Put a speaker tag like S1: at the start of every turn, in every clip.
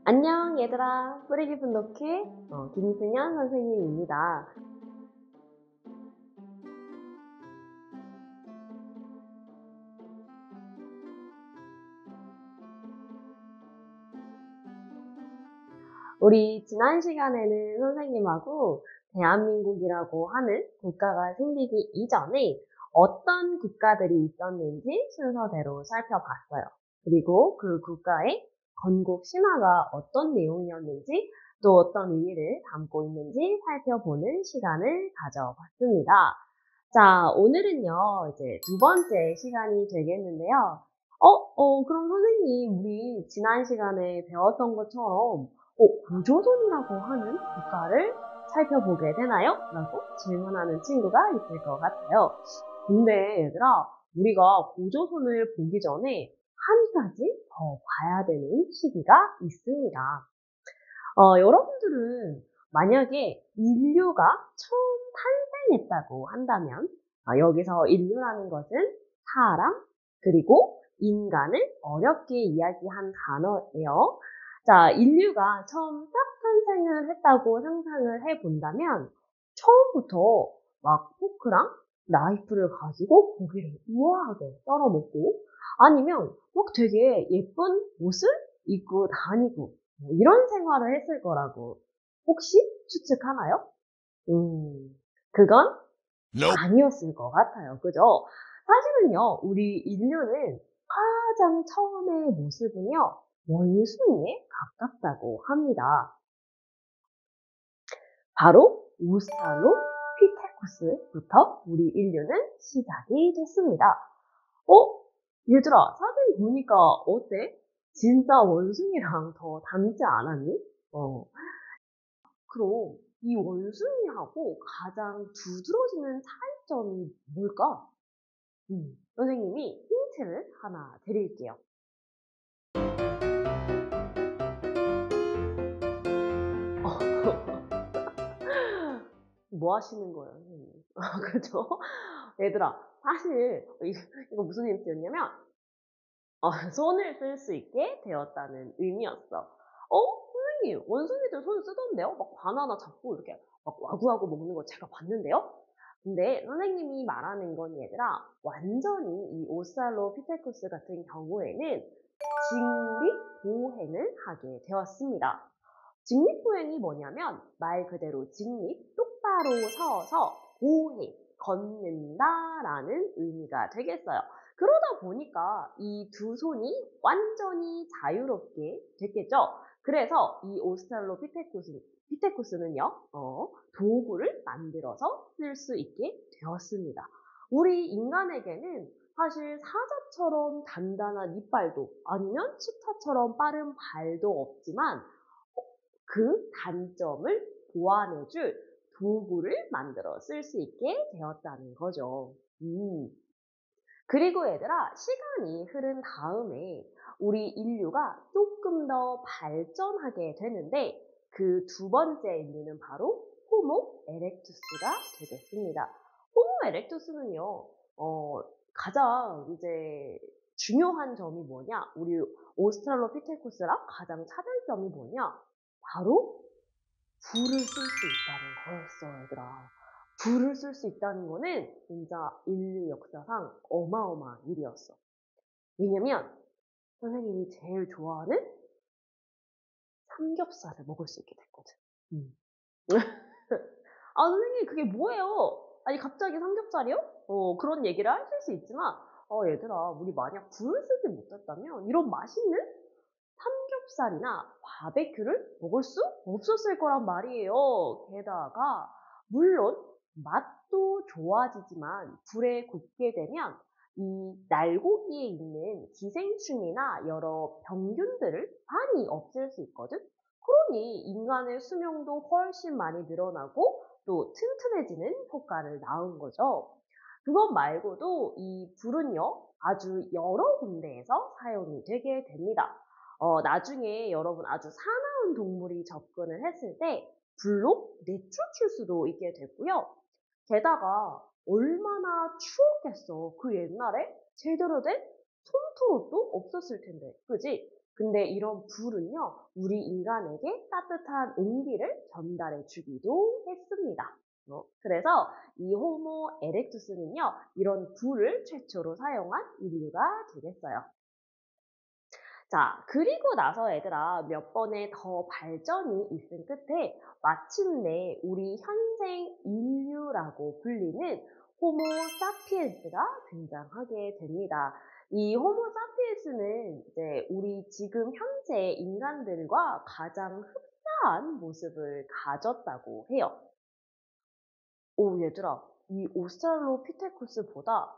S1: 안녕 얘들아, 뿌리 깊은 독해 김승현 선생님입니다. 우리 지난 시간에는 선생님하고 대한민국이라고 하는 국가가 생기기 이전에 어떤 국가들이 있었는지 순서대로 살펴봤어요. 그리고 그 국가의 건국 신화가 어떤 내용이었는지 또 어떤 의미를 담고 있는지 살펴보는 시간을 가져봤습니다. 자, 오늘은요, 이제 두 번째 시간이 되겠는데요. 그럼 선생님, 우리 지난 시간에 배웠던 것처럼, 구조선이라고 하는 국가를 살펴보게 되나요? 라고 질문하는 친구가 있을 것 같아요. 근데 얘들아, 우리가 고조선을 보기 전에 한 가지 더 봐야 되는 시기가 있습니다. 여러분들은 만약에 인류가 처음 탄생했다고 한다면, 여기서 인류라는 것은 사람, 그리고 인간을 어렵게 이야기한 단어예요. 자, 인류가 처음 딱 탄생을 했다고 상상을 해본다면, 처음부터 막 포크랑 나이프를 가지고 고기를 우아하게 썰어 먹고, 아니면 막 되게 예쁜 옷을 입고 다니고, 이런 생활을 했을 거라고 혹시 추측하나요? 그건
S2: Nope.
S1: 아니었을 것 같아요. 그죠? 사실은요, 우리 인류는 가장 처음의 모습은요, 원숭이에 가깝다고 합니다. 바로 오스트랄로피테쿠스부터 우리 인류는 시작이 됐습니다. 어? 얘들아, 사진 보니까 어때? 진짜 원숭이랑 더 닮지 않았니? 그럼 이 원숭이하고 가장 두드러지는 차이점이 뭘까? 선생님이 힌트를 하나 드릴게요. 뭐 하시는 거예요, 선생님? 그죠? 얘들아, 사실 이거 무슨 힌트였냐면 손을 쓸 수 있게 되었다는 의미였어. 선생님, 원숭이들 손 쓰던데요? 막 바나나 잡고 이렇게 막 와구와구 먹는 거 제가 봤는데요? 근데 선생님이 말하는 건 얘들아, 완전히 이 오스트랄로피테쿠스 같은 경우에는 직립보행을 하게 되었습니다. 직립보행이 뭐냐면 말 그대로 직립, 똑바로 서서 보행, 걷는다라는 의미가 되겠어요. 그러다 보니까 이 두 손이 완전히 자유롭게 됐겠죠. 그래서 이 피테쿠스는요, 도구를 만들어서 쓸 수 있게 되었습니다. 우리 인간에게는 사실 사자처럼 단단한 이빨도 아니면 치타처럼 빠른 발도 없지만 그 단점을 보완해줄 도구를 만들어 쓸 수 있게 되었다는 거죠. 그리고 얘들아, 시간이 흐른 다음에 우리 인류가 조금 더 발전하게 되는데 그 두 번째 인류는 바로 호모 에렉투스가 되겠습니다. 호모 에렉투스는요, 가장 이제 중요한 점이 뭐냐? 우리 오스트랄로피테쿠스랑 가장 차별점이 뭐냐? 바로 불을 쓸 수 있다는 거였어, 얘들아. 불을 쓸 수 있다는 거는 진짜 인류 역사상 어마어마한 일이었어. 왜냐면 선생님이 제일 좋아하는 삼겹살을 먹을 수 있게 됐거든. 음. 아, 선생님 그게 뭐예요? 아니 갑자기 삼겹살이요? 그런 얘기를 하실 수 있지만 얘들아 우리 만약 불을 쓰지 못했다면 이런 맛있는 삼겹살이나 바베큐를 먹을 수 없었을 거란 말이에요. 게다가 물론 맛도 좋아지지만 불에 굽게 되면 이 날고기에 있는 기생충이나 여러 병균들을 많이 없앨 수 있거든. 그러니 인간의 수명도 훨씬 많이 늘어나고 또 튼튼해지는 효과를 낳은 거죠. 그것 말고도 이 불은요 아주 여러 군데에서 사용이 되게 됩니다. 나중에 여러분 아주 사나운 동물이 접근을 했을 때 불로 내쫓을 수도 있게 됐고요. 게다가 얼마나 추웠겠어. 그 옛날에 제대로 된 손톱도 없었을 텐데. 그지? 근데 이런 불은요, 우리 인간에게 따뜻한 온기를 전달해 주기도 했습니다. 그래서 이 호모 에렉투스는요, 이런 불을 최초로 사용한 인류가 되겠어요. 자, 그리고 나서 얘들아, 몇 번의 더 발전이 있은 끝에 마침내 우리 현생 인류라고 불리는 호모 사피엔스가 등장하게 됩니다. 이 호모 사피엔스는 이제 우리 지금 현재 인간들과 가장 흡사한 모습을 가졌다고 해요. 오, 얘들아, 이 오스트랄로피테쿠스보다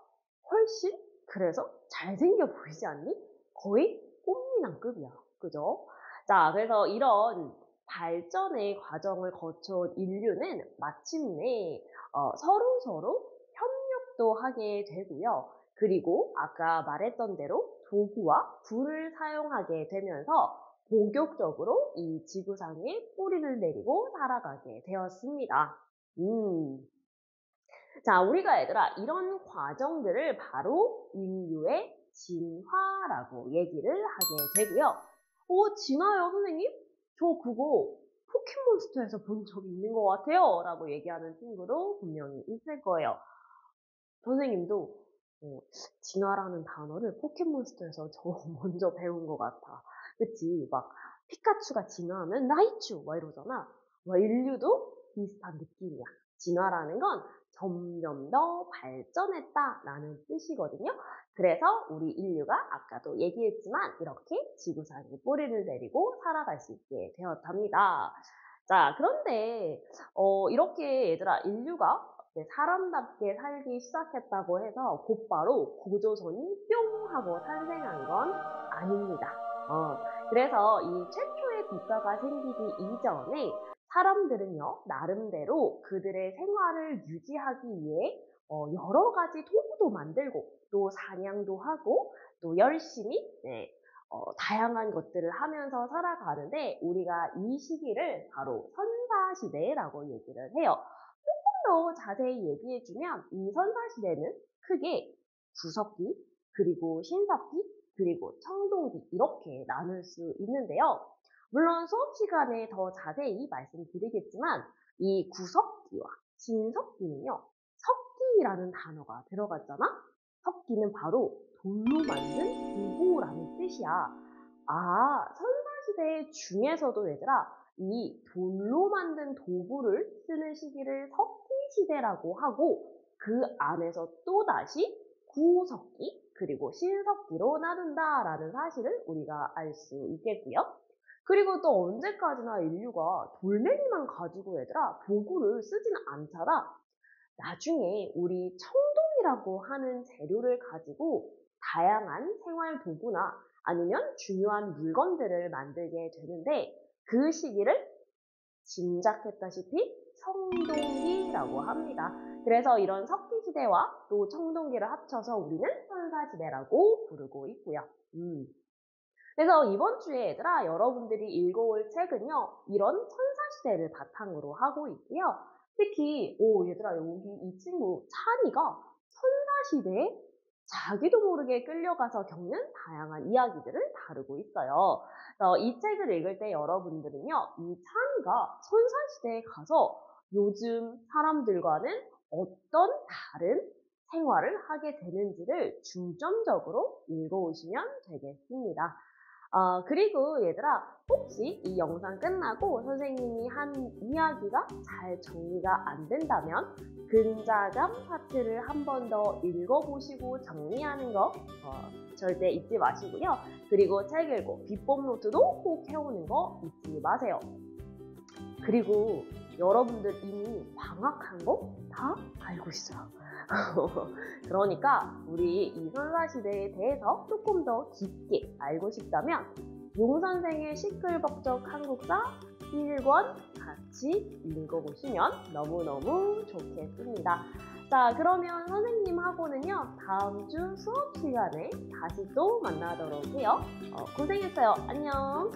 S1: 훨씬 그래서 잘생겨 보이지 않니? 거의 꽃미남급이야. 그죠? 자, 그래서 이런 발전의 과정을 거쳐온 인류는 마침내 서로서로 협력도 하게 되고요. 그리고 아까 말했던 대로 도구와 불을 사용하게 되면서 본격적으로 이 지구상에 뿌리를 내리고 살아가게 되었습니다. 자, 우리가 얘들아, 이런 과정들을 바로 인류의 진화라고 얘기를 하게 되고요. 진화요, 선생님? 저 그거 포켓몬스터에서 본 적 있는 것 같아요. 라고 얘기하는 친구도 분명히 있을 거예요. 선생님도 진화라는 단어를 포켓몬스터에서 저 먼저 배운 것 같아. 그치? 막 피카츄가 진화하면 라이츄 막 이러잖아. 인류도 비슷한 느낌이야. 진화라는 건 점점 더 발전했다라는 뜻이거든요. 그래서 우리 인류가 아까도 얘기했지만 이렇게 지구상에 뿌리를 내리고 살아갈 수 있게 되었답니다. 자, 그런데 이렇게 얘들아, 인류가 사람답게 살기 시작했다고 해서 곧바로 구조선이 뿅 하고 탄생한 건 아닙니다. 그래서 이 최초의 국가가 생기기 이전에 사람들은요, 나름대로 그들의 생활을 유지하기 위해 여러 가지 도구도 만들고 또 사냥도 하고 또 열심히 다양한 것들을 하면서 살아가는데 우리가 이 시기를 바로 선사시대라고 얘기를 해요. 더 자세히 얘기해주면 이 선사시대는 크게 구석기, 그리고 신석기, 그리고 청동기 이렇게 나눌 수 있는데요. 물론 수업 시간에 더 자세히 말씀드리겠지만 이 구석기와 신석기는요. 석기라는 단어가 들어갔잖아? 석기는 바로 돌로 만든 도구라는 뜻이야. 선사시대 중에서도 얘들아 이 돌로 만든 도구를 쓰는 시기를 석기시대라고 하고 그 안에서 또다시 구석기 그리고 신석기로 나눈다라는 사실을 우리가 알 수 있겠고요. 그리고 또 언제까지나 인류가 돌멩이만 가지고 얘들아 도구를 쓰지는 않잖아. 나중에 우리 청동이라고 하는 재료를 가지고 다양한 생활 도구나 아니면 중요한 물건들을 만들게 되는데 그 시기를 짐작했다시피 청동기라고 합니다. 그래서 이런 석기시대와 또 청동기를 합쳐서 우리는 선사시대라고 부르고 있고요. 그래서 이번 주에 얘들아 여러분들이 읽어올 책은요. 이런 선사시대를 바탕으로 하고 있고요. 특히 얘들아 여기 이 친구 찬이가 선사시대에 자기도 모르게 끌려가서 겪는 다양한 이야기들을 다루고 있어요. 이 책을 읽을 때 여러분들은요. 이 찬이가 선사시대에 가서 요즘 사람들과는 어떤 다른 생활을 하게 되는지를 중점적으로 읽어오시면 되겠습니다. 그리고 얘들아 혹시 이 영상 끝나고 선생님이 한 이야기가 잘 정리가 안 된다면 근자감 파트를 한 번 더 읽어보시고 정리하는 거 절대 잊지 마시고요. 그리고 책 읽고 비법 노트도 꼭 해오는 거 잊지 마세요. 그리고 여러분들 이미 방학한 거 다 알고 있어요. 그러니까 우리 이 선사시대에 대해서 조금 더 깊게 알고 싶다면 용선생의 시끌벅적 한국사 1권 같이 읽어보시면 너무너무 좋겠습니다. 자, 그러면 선생님하고는요 다음 주 수업 시간에 다시 또 만나도록 해요. 고생했어요. 안녕.